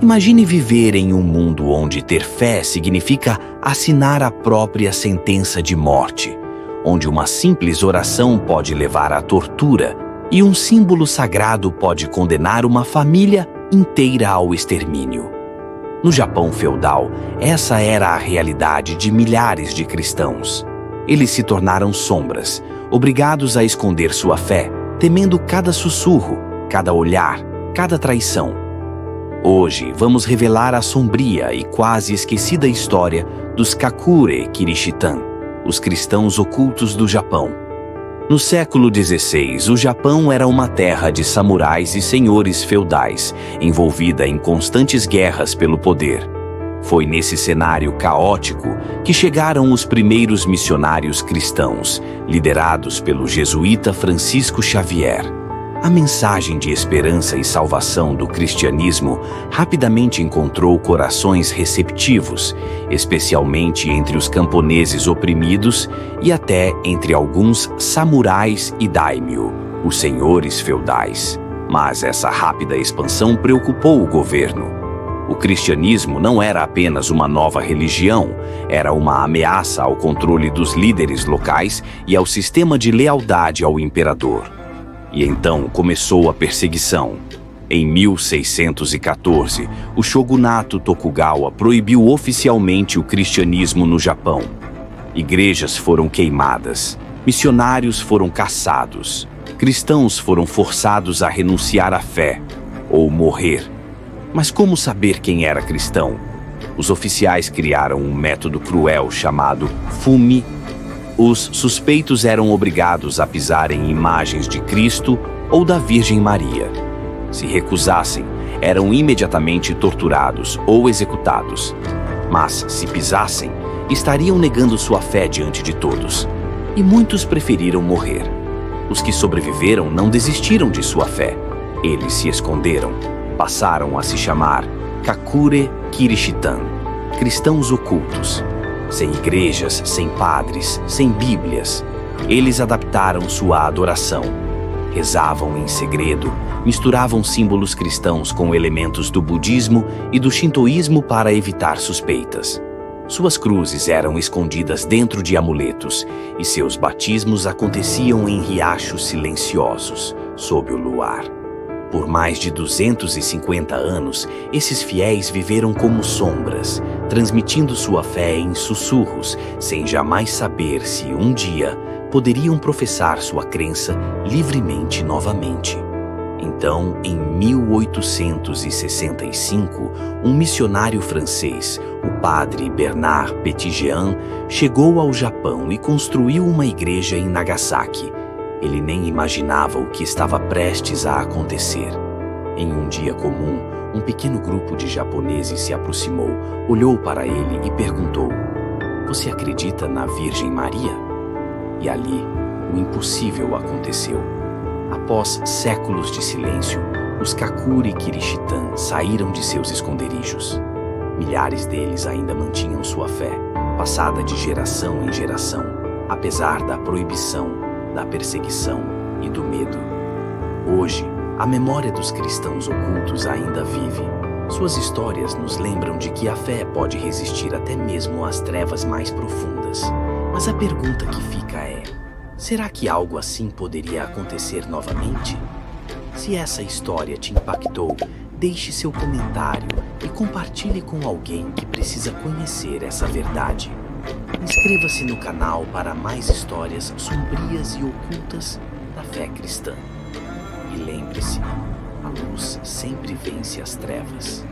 Imagine viver em um mundo onde ter fé significa assinar a própria sentença de morte, onde uma simples oração pode levar à tortura e um símbolo sagrado pode condenar uma família inteira ao extermínio. No Japão feudal, essa era a realidade de milhares de cristãos. Eles se tornaram sombras, obrigados a esconder sua fé, temendo cada sussurro, cada olhar, cada traição. Hoje, vamos revelar a sombria e quase esquecida história dos Kakure Kirishitan, os cristãos ocultos do Japão. No século XVI, o Japão era uma terra de samurais e senhores feudais, envolvida em constantes guerras pelo poder. Foi nesse cenário caótico que chegaram os primeiros missionários cristãos, liderados pelo jesuíta Francisco Xavier. A mensagem de esperança e salvação do cristianismo rapidamente encontrou corações receptivos, especialmente entre os camponeses oprimidos e até entre alguns samurais e daimyo, os senhores feudais. Mas essa rápida expansão preocupou o governo. O cristianismo não era apenas uma nova religião, era uma ameaça ao controle dos líderes locais e ao sistema de lealdade ao imperador. E então começou a perseguição. Em 1614, o shogunato Tokugawa proibiu oficialmente o cristianismo no Japão. Igrejas foram queimadas, missionários foram caçados, cristãos foram forçados a renunciar à fé ou morrer. Mas como saber quem era cristão? Os oficiais criaram um método cruel chamado fumi. Os suspeitos eram obrigados a pisar em imagens de Cristo ou da Virgem Maria. Se recusassem, eram imediatamente torturados ou executados. Mas, se pisassem, estariam negando sua fé diante de todos. E muitos preferiram morrer. Os que sobreviveram não desistiram de sua fé. Eles se esconderam. Passaram a se chamar Kakure Kirishitan, cristãos ocultos. Sem igrejas, sem padres, sem bíblias, eles adaptaram sua adoração. Rezavam em segredo, misturavam símbolos cristãos com elementos do budismo e do shintoísmo para evitar suspeitas. Suas cruzes eram escondidas dentro de amuletos e seus batismos aconteciam em riachos silenciosos, sob o luar. Por mais de 250 anos, esses fiéis viveram como sombras, transmitindo sua fé em sussurros, sem jamais saber se um dia poderiam professar sua crença livremente novamente. Então, em 1865, um missionário francês, o padre Bernard Petitjean, chegou ao Japão e construiu uma igreja em Nagasaki. Ele nem imaginava o que estava prestes a acontecer. Em um dia comum, um pequeno grupo de japoneses se aproximou, olhou para ele e perguntou: "Você acredita na Virgem Maria?" E ali, o impossível aconteceu. Após séculos de silêncio, os Kakure Kirishitan saíram de seus esconderijos. Milhares deles ainda mantinham sua fé, passada de geração em geração, apesar da proibição, da perseguição e do medo. Hoje, a memória dos cristãos ocultos ainda vive. Suas histórias nos lembram de que a fé pode resistir até mesmo às trevas mais profundas. Mas a pergunta que fica é: será que algo assim poderia acontecer novamente? Se essa história te impactou, deixe seu comentário e compartilhe com alguém que precisa conhecer essa verdade. Inscreva-se no canal para mais histórias sombrias e ocultas da fé cristã. E lembre-se, a luz sempre vence as trevas.